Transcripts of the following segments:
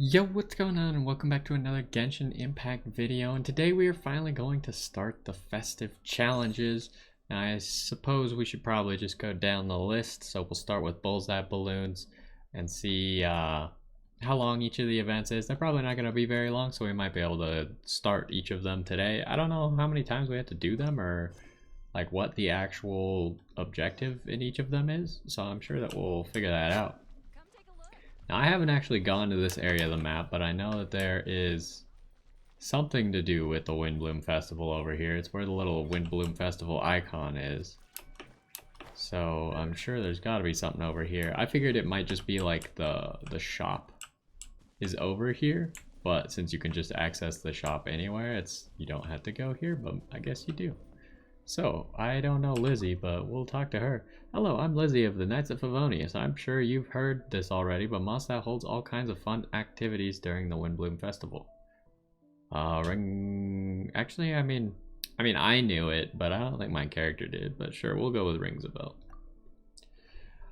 Yo, what's going on, and welcome back to another Genshin Impact video. And today we are finally going to start the festive challenges. Now, I suppose we should probably just go down the list. So we'll start with bullseye balloons and see how long each of the events is. They're probably not going to be very long, so we might be able to start each of them today. I don't know how many times we have to do them or like what the actual objective in each of them is. So I'm sure that we'll figure that out. Now, I haven't actually gone to this area of the map, but I know that there is something to do with the Windbloom Festival over here. It's where the little Windbloom Festival icon is. So I'm sure there's got to be something over here. I figured it might just be like the shop is over here, but since you can just access the shop anywhere, you don't have to go here, but I guess you do. So, I don't know Lizzie, but we'll talk to her. Hello, I'm Lizzie of the Knights of Favonius. I'm sure you've heard this already, but Mondstadt holds all kinds of fun activities during the Windbloom Festival. Actually, I mean, I knew it, but I don't think my character did, but sure, we'll go with rings a bell.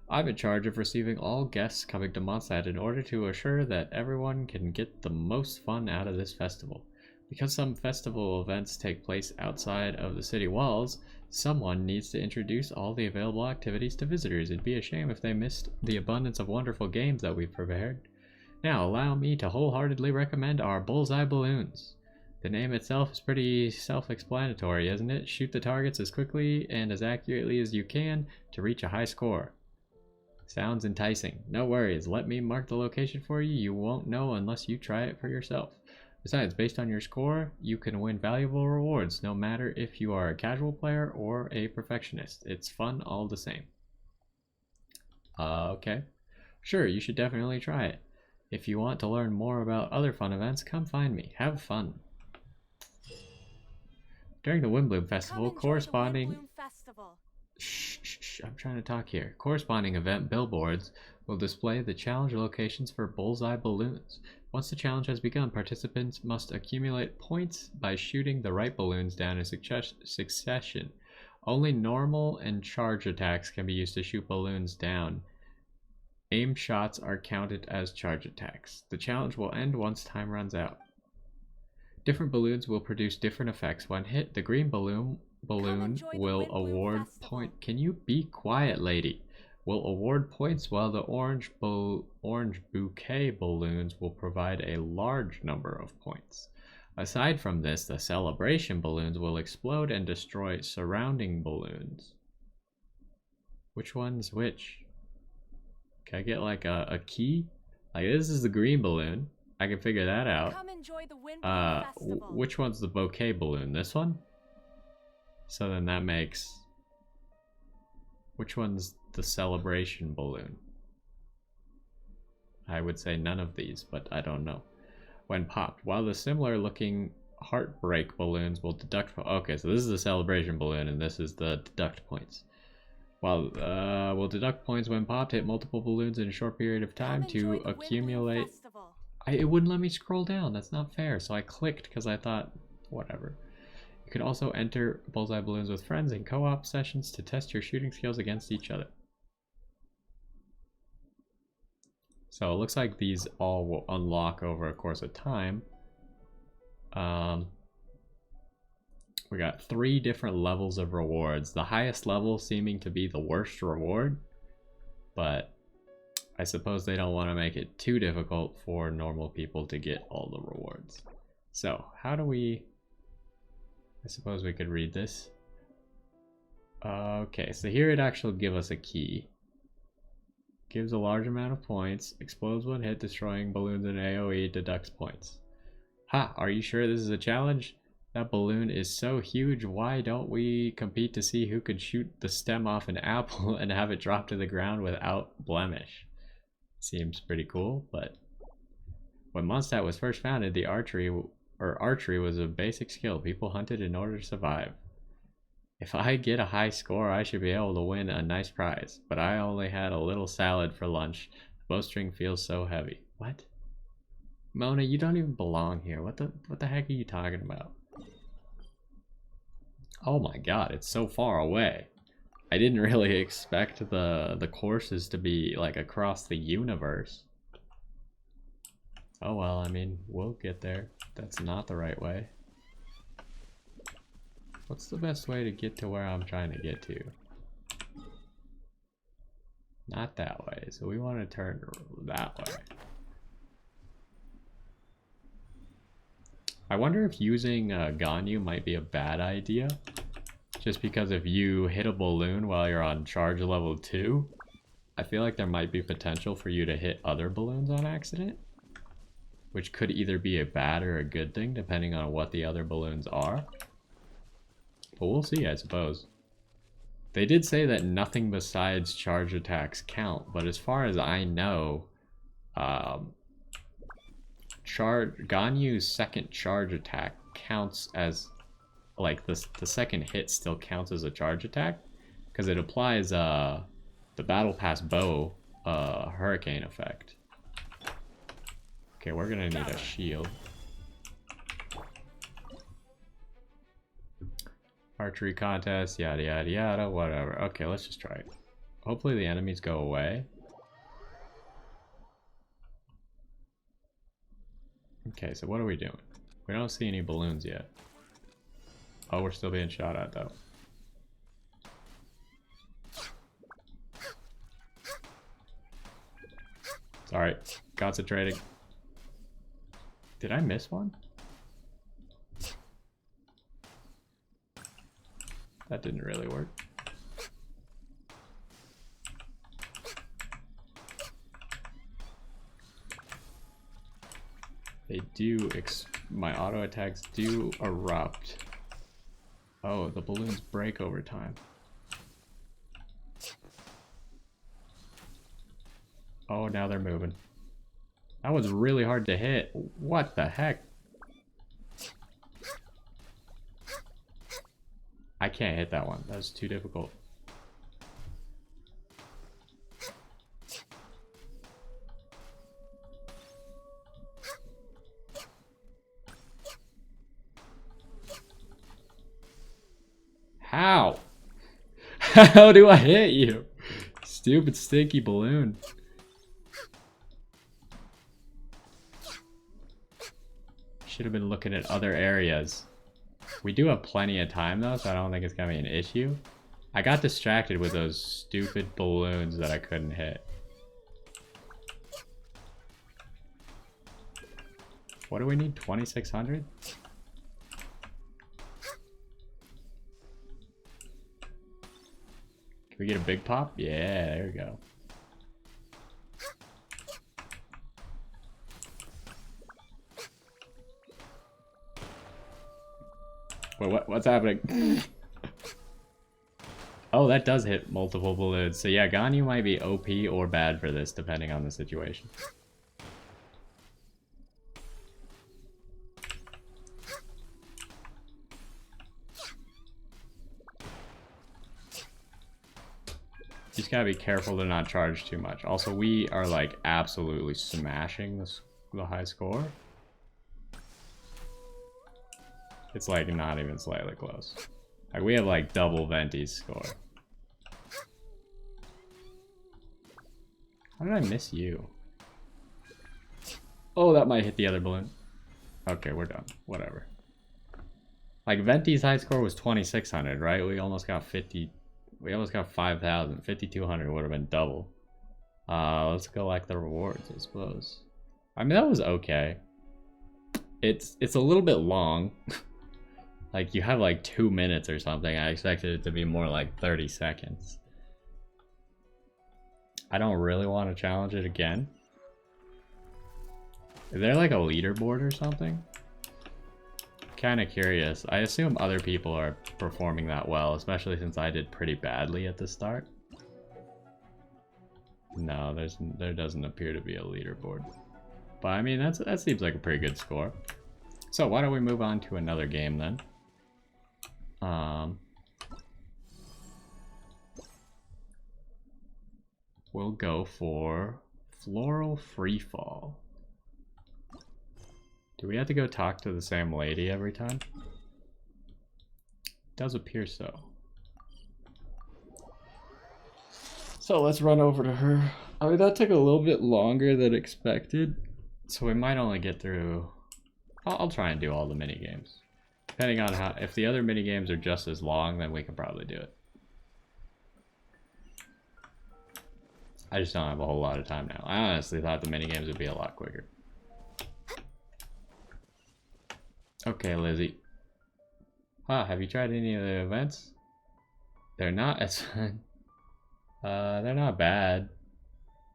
I'm in charge of receiving all guests coming to Mondstadt in order to assure that everyone can get the most fun out of this festival. Because some festival events take place outside of the city walls, someone needs to introduce all the available activities to visitors. It'd be a shame if they missed the abundance of wonderful games that we've prepared. Now, allow me to wholeheartedly recommend our bullseye balloons. The name itself is pretty self-explanatory, isn't it? Shoot the targets as quickly and as accurately as you can to reach a high score. Sounds enticing. No worries, let me mark the location for you. You won't know unless you try it for yourself. Besides, based on your score, you can win valuable rewards, no matter if you are a casual player or a perfectionist. It's fun all the same. Okay. Sure, you should definitely try it. If you want to learn more about other fun events, come find me. Have fun. During the Windbloom Festival, Shh, I'm trying to talk here. Corresponding event billboards will display the challenge locations for bullseye balloons. Once the challenge has begun, participants must accumulate points by shooting the right balloons down in succession. Only normal and charge attacks can be used to shoot balloons down. Aim shots are counted as charge attacks. The challenge will end once time runs out. Different balloons will produce different effects. When hit, the green balloon will award point. Can you be quiet, lady? Will award points, while the orange bouquet balloons will provide a large number of points. Aside from this, the celebration balloons will explode and destroy surrounding balloons. Which one's which? Can I get like a key? Like, this is the green balloon. I can figure that out. Come enjoy the Windbloom Festival. Which one's the bouquet balloon? This one? So then that makes... Which one's the celebration balloon? I would say none of these, but I don't know. When popped, while the similar looking heartbreak balloons will deduct... Okay, so this is the celebration balloon and this is the deduct points. While will deduct points when popped, hit multiple balloons in a short period of time to accumulate... It wouldn't let me scroll down. That's not fair. So I clicked because I thought, whatever. You can also enter bullseye balloons with friends in co-op sessions to test your shooting skills against each other. So it looks like these all will unlock over a course of time. We got 3 different levels of rewards. The highest level seeming to be the worst reward, but I suppose they don't want to make it too difficult for normal people to get all the rewards. So, how do we... I suppose we could read this. Okay, so here it actually gives us a key. Gives a large amount of points. Explodes when hit, destroying balloons in AoE, deducts points. Ha! Are you sure this is a challenge? That balloon is so huge, why don't we compete to see who could shoot the stem off an apple and have it drop to the ground without blemish? Seems pretty cool, but when Mondstadt was first founded, the archery was a basic skill people hunted in order to survive. If I get a high score, I should be able to win a nice prize, but I only had a little salad for lunch. The bowstring feels so heavy. What? Mona, you don't even belong here. What the heck are you talking about? Oh my god, it's so far away. I didn't really expect the courses to be like across the universe. Oh well, I mean, we'll get there. That's not the right way. What's the best way to get to where I'm trying to get to? Not that way, so we want to turn that way. I wonder if using Ganyu might be a bad idea. Just because if you hit a balloon while you're on charge level 2, I feel like there might be potential for you to hit other balloons on accident. Which could either be a bad or a good thing, depending on what the other balloons are. But we'll see, I suppose. They did say that nothing besides charge attacks count, but as far as I know, Ganyu's second charge attack counts as, like, the second hit still counts as a charge attack, because it applies the Battle Pass bow hurricane effect. Okay, we're gonna need a shield. Archery contest, yada yada yada, whatever. Okay, let's just try it. Hopefully the enemies go away. Okay, so what are we doing? We don't see any balloons yet. Oh, we're still being shot at though. Alright, concentrating. Did I miss one? That didn't really work. They do, my auto attacks do erupt. Oh, the balloons break over time. Oh, now they're moving. That was really hard to hit. What the heck? I can't hit that one. That was too difficult. How? How do I hit you? Stupid stinky balloon. Should have been looking at other areas. We do have plenty of time though, so I don't think it's gonna be an issue. I got distracted with those stupid balloons that I couldn't hit. What do we need? 2,600? Can we get a big pop? Yeah, there we go. Wait, what's happening? Oh, that does hit multiple balloons. So yeah, Ganyu might be OP or bad for this, depending on the situation. You just gotta be careful to not charge too much. Also, we are like absolutely smashing the high score. It's like not even slightly close. Like we have like double Venti's score. How did I miss you? Oh, that might hit the other balloon. Okay, we're done. Whatever. Like Venti's high score was 2,600, right? We almost got 50. We almost got 5,000. 5,200 would have been double. Let's collect the rewards, I suppose. I mean, that was okay. It's a little bit long. Like, you have like 2 minutes or something. I expected it to be more like 30 seconds. I don't really want to challenge it again. Is there like a leaderboard or something? Kind of curious. I assume other people are performing that well, especially since I did pretty badly at the start. No, there doesn't appear to be a leaderboard. But I mean, that seems like a pretty good score. So why don't we move on to another game then? We'll go for Floral Freefall. Do we have to go talk to the same lady every time? Does appear so. So let's run over to her. I mean, that took a little bit longer than expected. So we might only get through... I'll try and do all the mini games. Depending on how... If the other mini games are just as long, then we can probably do it. I just don't have a whole lot of time now. I honestly thought the mini games would be a lot quicker. Okay, Lizzie. Huh, have you tried any of the events? They're not as fun. They're not bad.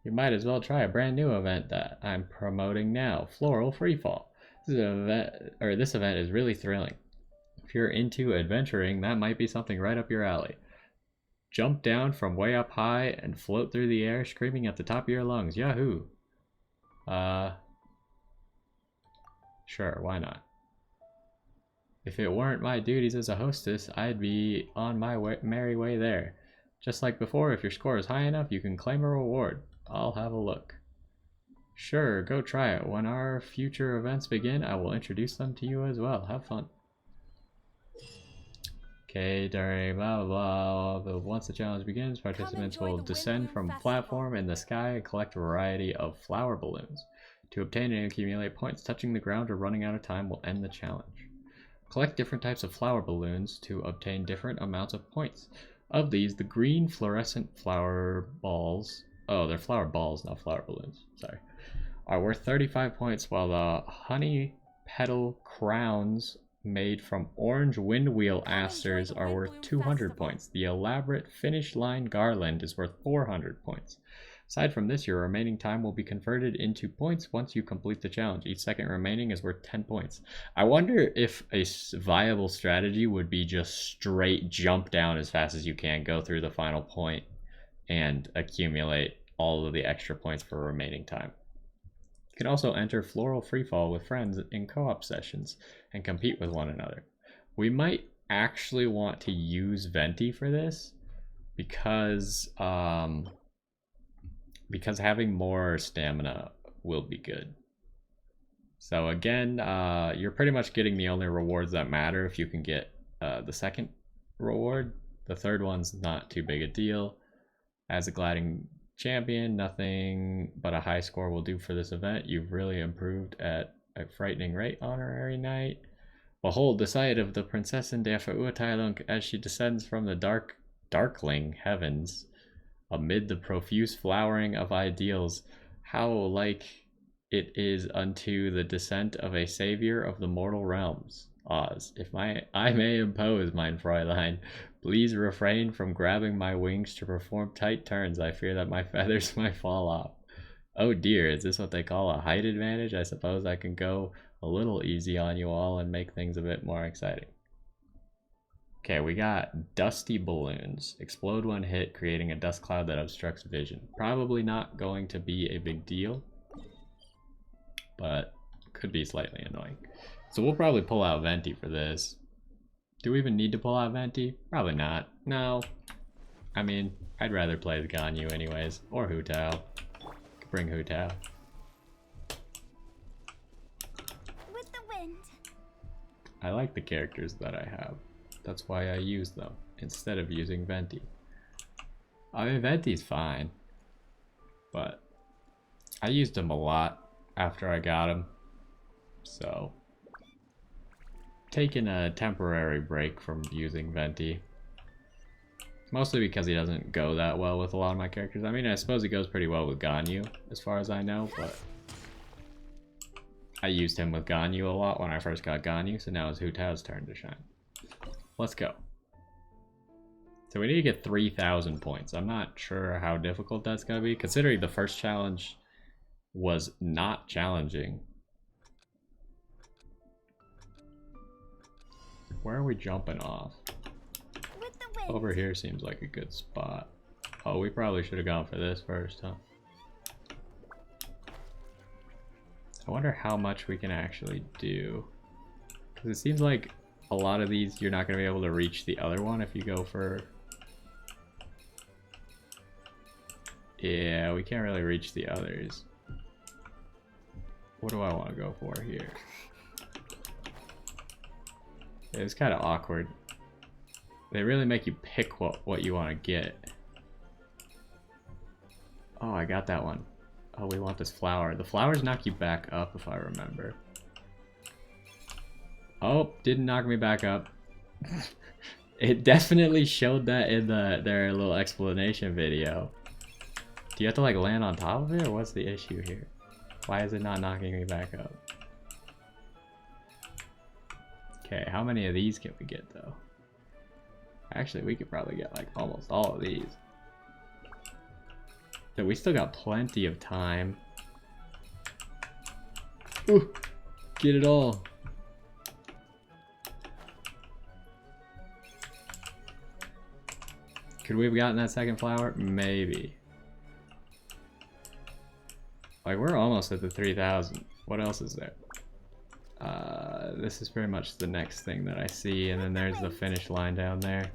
You might as well try a brand new event that I'm promoting now, Floral Freefall. This event is really thrilling. If you're into adventuring, that might be something right up your alley. Jump down from way up high and float through the air, screaming at the top of your lungs. Yahoo! Sure, why not? If it weren't my duties as a hostess, I'd be on my merry way there. Just like before, if your score is high enough, you can claim a reward. I'll have a look. Sure, go try it. When our future events begin, I will introduce them to you as well. Have fun. Okay, during blah blah blah. Once the challenge begins, participants will descend from a platform in the sky and collect a variety of flower balloons. To obtain and accumulate points, touching the ground or running out of time will end the challenge. Collect different types of flower balloons to obtain different amounts of points. Of these, the green fluorescent flower balls, oh, they're flower balls, not flower balloons, sorry, are worth 35 points, while the honey petal crowns made from orange windwheel asters are worth 200 points. The elaborate finish line garland is worth 400 points. Aside from this, your remaining time will be converted into points once you complete the challenge. Each second remaining is worth 10 points. I wonder if a viable strategy would be just straight jump down as fast as you can, go through the final point, and accumulate all of the extra points for remaining time. You can also enter Floral Freefall with friends in co-op sessions and compete with one another. We might actually want to use Venti for this because having more stamina will be good. So again, you're pretty much getting the only rewards that matter if you can get the second reward. The third one's not too big a deal. As a gliding champion, nothing but a high score will do for this event. You've really improved at a frightening rate, honorary knight. Behold the sight of the Prinzessin der Verurteilung as she descends from the darkling heavens. Amid the profuse flowering of ideals, how like it is unto the descent of a savior of the mortal realms. Oz, if I may impose, mein Fräulein, please refrain from grabbing my wings to perform tight turns. I fear that my feathers might fall off. Oh dear, is this what they call a height advantage? I suppose I can go a little easy on you all and make things a bit more exciting. Okay, we got dusty balloons. Explode when hit, creating a dust cloud that obstructs vision. Probably not going to be a big deal, but could be slightly annoying. So we'll probably pull out Venti for this. Do we even need to pull out Venti? Probably not. No. I mean, I'd rather play as Ganyu anyways, or Hu Tao. Could bring Hu Tao. With the wind. I like the characters that I have. That's why I use them instead of using Venti. I mean, Venti's fine, but I used him a lot after I got him, so taking a temporary break from using Venti, mostly because he doesn't go that well with a lot of my characters. I mean, I suppose he goes pretty well with Ganyu, as far as I know, but I used him with Ganyu a lot when I first got Ganyu, so now it's Hu Tao's turn to shine. Let's go. So we need to get 3,000 points. I'm not sure how difficult that's going to be, considering the first challenge was not challenging. Where are we jumping off? Over here seems like a good spot. Oh, we probably should have gone for this first, huh? I wonder how much we can actually do. Because it seems like a lot of these, you're not going to be able to reach the other one if you go for... Yeah, we can't really reach the others. What do I want to go for here? It's kind of awkward. They really make you pick what you want to get. Oh, I got that one. Oh, we want this flower. The flowers knock you back up, if I remember. Oh, didn't knock me back up. It definitely showed that in their little explanation video. Do you have to like land on top of it, or what's the issue here? Why is it not knocking me back up? Okay, how many of these can we get though? Actually, we could probably get like almost all of these. So we still got plenty of time. Ooh, get it all. Could we have gotten that second flower? Maybe. Like, we're almost at the 3,000. What else is there? This is pretty much the next thing that I see, and then there's the finish line down there.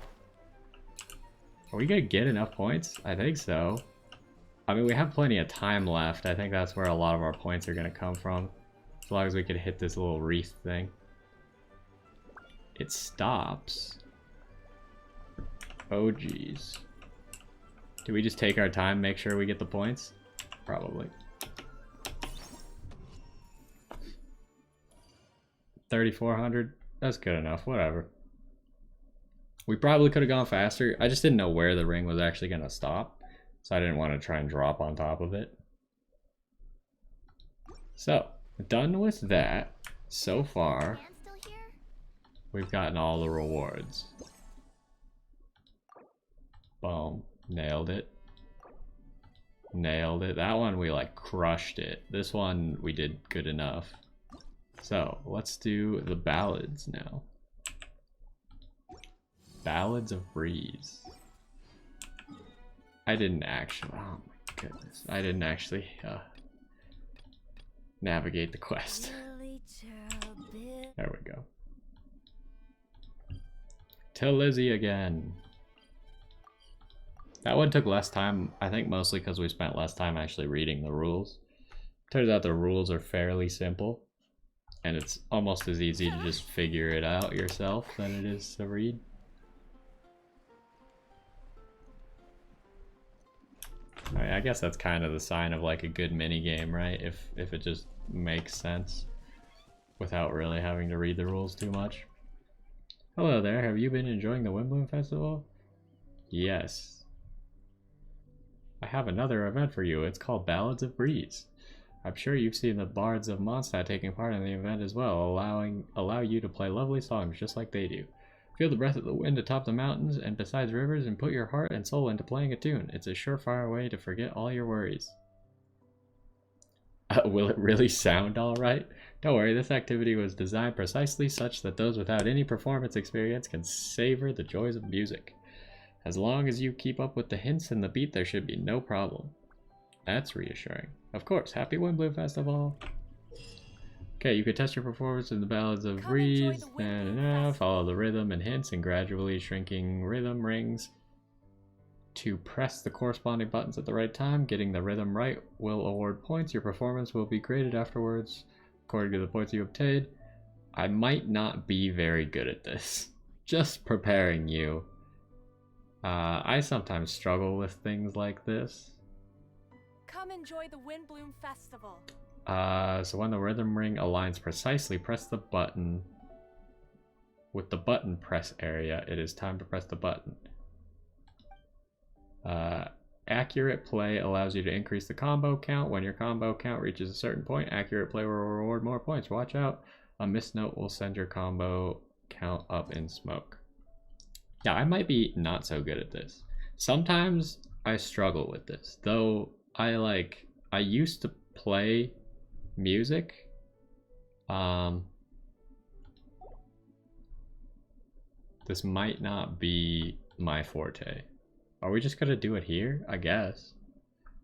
Are we gonna get enough points? I think so. I mean, we have plenty of time left. I think that's where a lot of our points are gonna come from. As long as we could hit this little wreath thing. It stops. Oh geez. Do we just take our time, make sure we get the points? Probably. 3,400? That's good enough, whatever. We probably could have gone faster. I just didn't know where the ring was actually going to stop. So I didn't want to try and drop on top of it. So, done with that. So far, we've gotten all the rewards. Boom. Nailed it. Nailed it. That one we like crushed it. This one we did good enough. So let's do the ballads now. Ballads of Breeze. I didn't actually, oh my goodness. I didn't actually navigate the quest. There we go. Tell Lizzie again. That one took less time, I think mostly because we spent less time actually reading the rules. Turns out the rules are fairly simple, and it's almost as easy to just figure it out yourself than it is to read. I mean, I guess that's kind of the sign of like a good mini game, right? If it just makes sense without really having to read the rules too much. Hello there, have you been enjoying the Windbloom Festival? Yes. I have another event for you. It's called Ballads of Breeze. I'm sure you've seen the bards of Mondstadt taking part in the event as well, allow you to play lovely songs just like they do. Feel the breath of the wind atop the mountains and beside rivers and put your heart and soul into playing a tune. It's a surefire way to forget all your worries. Will it really sound alright? Don't worry, this activity was designed precisely such that those without any performance experience can savor the joys of music. As long as you keep up with the hints and the beat, there should be no problem. That's reassuring. Of course, happy Windbloom Festival! Okay, you can test your performance in the Ballads of Breeze. Follow the rhythm and hints and gradually shrinking rhythm rings to press the corresponding buttons at the right time. Getting the rhythm right will award points. Your performance will be graded afterwards according to the points you obtained. I might not be very good at this. Just preparing you. I sometimes struggle with things like this. Come enjoy the Windbloom Festival. So when the rhythm ring aligns precisely, press the button. With the button press area, it is time to press the button. Accurate play allows you to increase the combo count. When your combo count reaches a certain point, accurate play will reward more points. Watch out. A missed note will send your combo count up in smoke. Yeah, I might be not so good at this. Sometimes I struggle with this, though I used to play music. This might not be my forte. Are we just gonna do it here? I guess.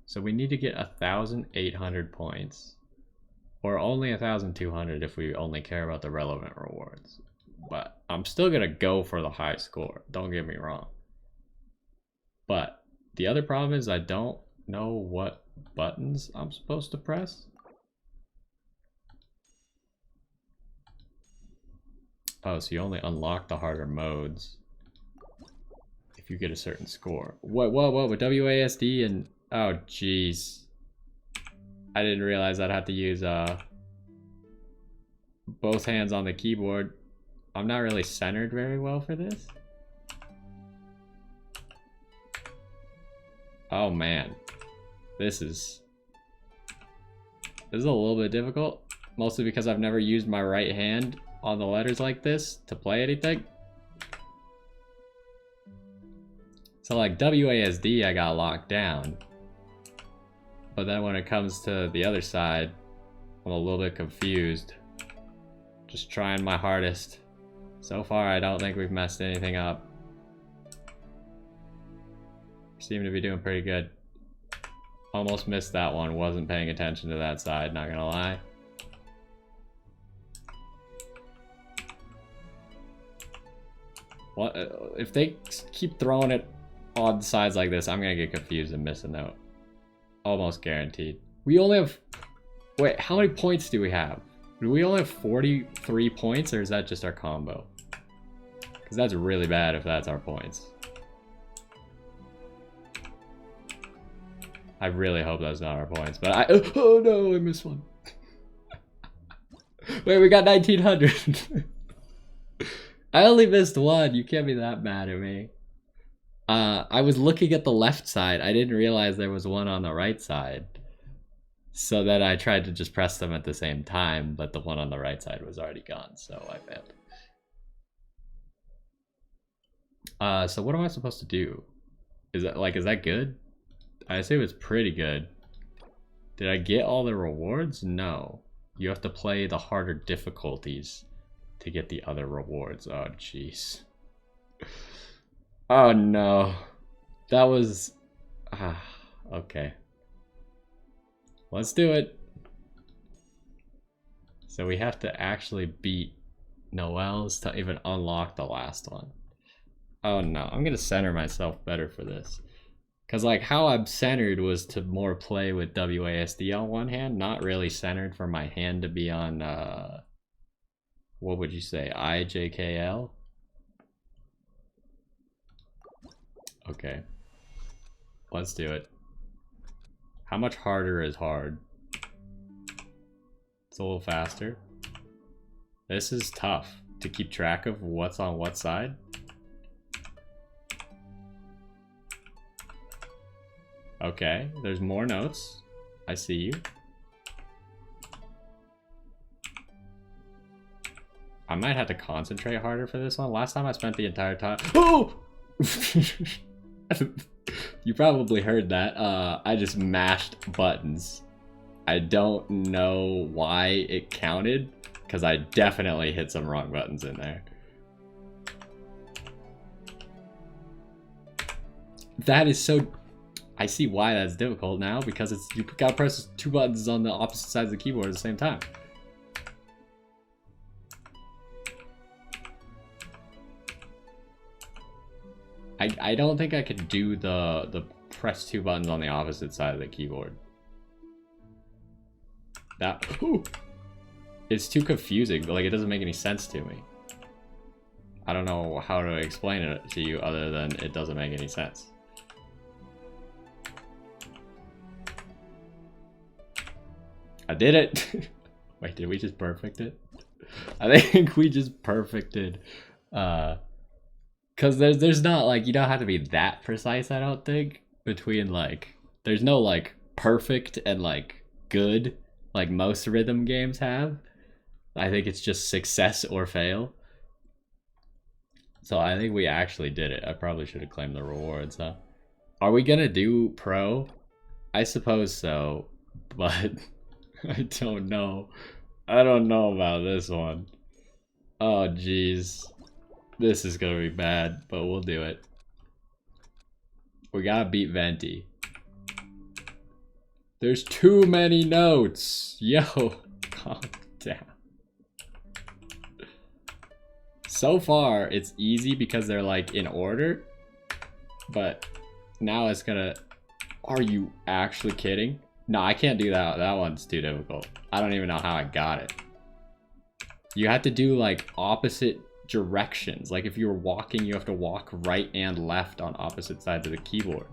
So we need to get 1,800 points, or only 1,200 if we only care about the relevant rewards. But I'm still gonna go for the high score, don't get me wrong. But the other problem is I don't know what buttons I'm supposed to press. Oh, so you only unlock the harder modes if you get a certain score. What, with WASD and, oh jeez. I didn't realize I'd have to use both hands on the keyboard. I'm not really centered very well for this. Oh man, this is a little bit difficult, mostly because I've never used my right hand on the letters like this to play anything. So like WASD I got locked down, but then when it comes to the other side, I'm a little bit confused. Just trying my hardest. So far I don't think we've messed anything up. Seem to be doing pretty good. Almost missed that one, wasn't paying attention to that side, not gonna lie. What if they keep throwing it on sides like this, I'm gonna get confused and miss a note. Almost guaranteed. We only have, wait, how many points do we have? Do we only have 43 points, or is that just our combo? Because that's really bad if that's our points. I really hope that's not our points, but oh no, I missed one. Wait, we got 1900. I only missed one, you can't be that mad at me. I was looking at the left side, I didn't realize there was one on the right side. So then I tried to just press them at the same time, but the one on the right side was already gone, so I failed. So what am I supposed to do? Is that good? I assume it's pretty good. Did I get all the rewards? No. You have to play the harder difficulties to get the other rewards. Oh, jeez. Oh, no. That was... okay. Let's do it. So we have to actually beat Noelle's to even unlock the last one. Oh, no. I'm going to center myself better for this. Because like how I'm centered was to more play with WASD on one hand, not really centered for my hand to be on, what would you say, IJKL? Okay. Let's do it. How much harder is hard? It's a little faster. This is tough to keep track of what's on what side. Okay, there's more notes. I see you. I might have to concentrate harder for this one. Last time I spent the entire time... Oh! You probably heard that. I just mashed buttons. I don't know why it counted, because I definitely hit some wrong buttons in there. That is so... I see why that's difficult now, because it's you gotta press two buttons on the opposite sides of the keyboard at the same time. I don't think I could do the press two buttons on the opposite side of the keyboard. That it's too confusing. Like, it doesn't make any sense to me. I don't know how to explain it to you other than it doesn't make any sense. I did it. Wait, did we just perfect it? I think we just perfected. Cause there's not like, you don't have to be that precise, I don't think. Between like, there's no like perfect and like good like most rhythm games have. I think it's just success or fail. So I think we actually did it. I probably should have claimed the rewards, huh? Are we gonna do pro? I suppose so, but I don't know. I don't know about this one. Oh, jeez. This is gonna be bad, but we'll do it. We gotta beat Venti. There's too many notes. Yo, calm down. So far, it's easy because they're like in order, but now it's gonna... Are you actually kidding? No, I can't do that. That one's too difficult. I don't even know how I got it. You have to do like opposite directions. Like if you're walking, you have to walk right and left on opposite sides of the keyboard.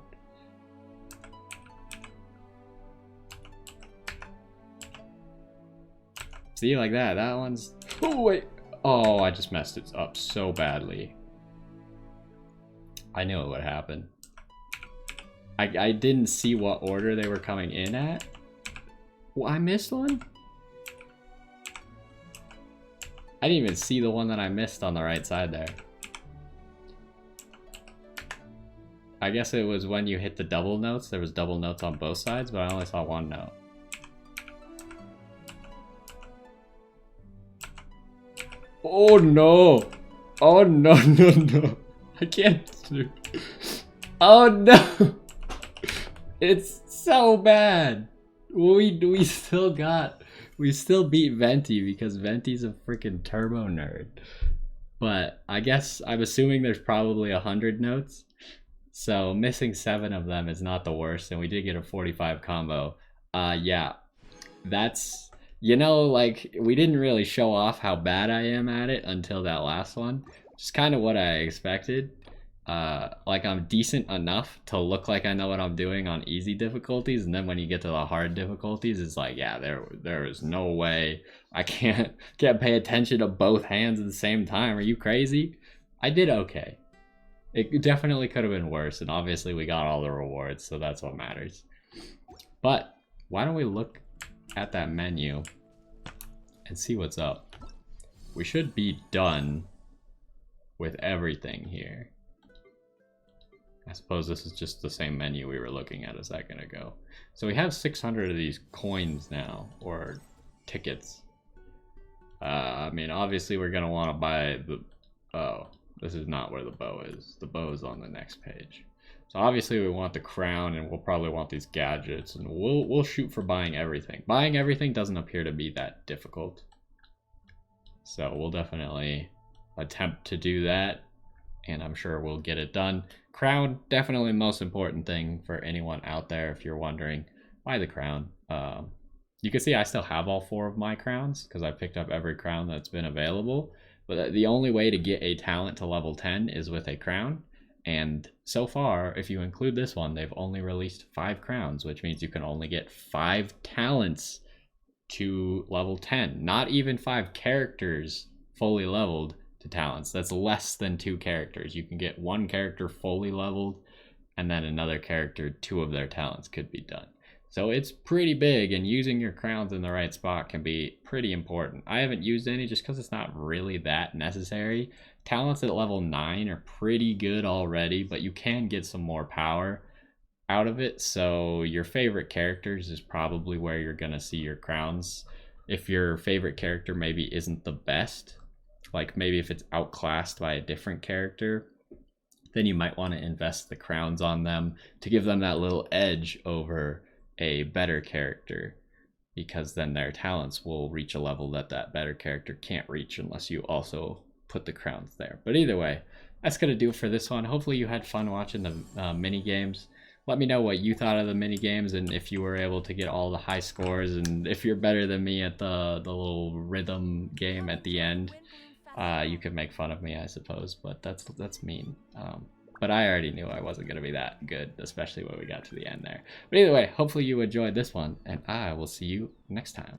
See, like that. That one's... Oh, wait. Oh, I just messed it up so badly. I knew it would happen. I didn't see what order they were coming in at. Well, I missed one? I didn't even see the one that I missed on the right side there. I guess it was when you hit the double notes. There was double notes on both sides, but I only saw one note. Oh no! Oh no, no, no. I can't do. Oh no! It's so bad. We still beat Venti because Venti's a freaking turbo nerd. But I guess I'm assuming there's probably 100 notes. So missing 7 of them is not the worst, and we did get a 45 combo. Yeah. That's, you know, like, we didn't really show off how bad I am at it until that last one. Just kind of what I expected. Like, I'm decent enough to look like I know what I'm doing on easy difficulties, and then when you get to the hard difficulties, it's like, yeah, there is no way I can't pay attention to both hands at the same time. Are you crazy? I did okay. It definitely could have been worse, and obviously we got all the rewards, so that's what matters. But why don't we look at that menu and see what's up? We should be done with everything here. I suppose this is just the same menu we were looking at a second ago. So we have 600 of these coins now, or tickets. I mean, obviously we're gonna want to buy the... Oh, this is not where the bow is. The bow is on the next page. So obviously we want the crown, and we'll probably want these gadgets, and we'll shoot for buying everything. Buying everything doesn't appear to be that difficult. So we'll definitely attempt to do that, and I'm sure we'll get it done. Crown, definitely most important thing for anyone out there if you're wondering. Buy the crown. You can see I still have all 4 of my crowns because I picked up every crown that's been available. But the only way to get a talent to level 10 is with a crown. And so far, if you include this one, they've only released 5 crowns, which means you can only get 5 talents to level 10. Not even 5 characters fully leveled to talents. That's less than 2 characters. You can get 1 character fully leveled, and then another character, 2 of their talents could be done. So it's pretty big, and using your crowns in the right spot can be pretty important. I haven't used any just because it's not really that necessary. Talents at level 9 are pretty good already, but you can get some more power out of it. So your favorite characters is probably where you're going to see your crowns. If your favorite character maybe isn't the best, like maybe if it's outclassed by a different character, then you might want to invest the crowns on them to give them that little edge over a better character, because then their talents will reach a level that that better character can't reach unless you also put the crowns there. But either way, that's gonna do it for this one. Hopefully you had fun watching the mini games. Let me know what you thought of the mini games, and if you were able to get all the high scores, and if you're better than me at the little rhythm game at the end. You could make fun of me, I suppose, but that's mean. But I already knew I wasn't going to be that good, especially when we got to the end there. But either way, hopefully you enjoyed this one, and I will see you next time.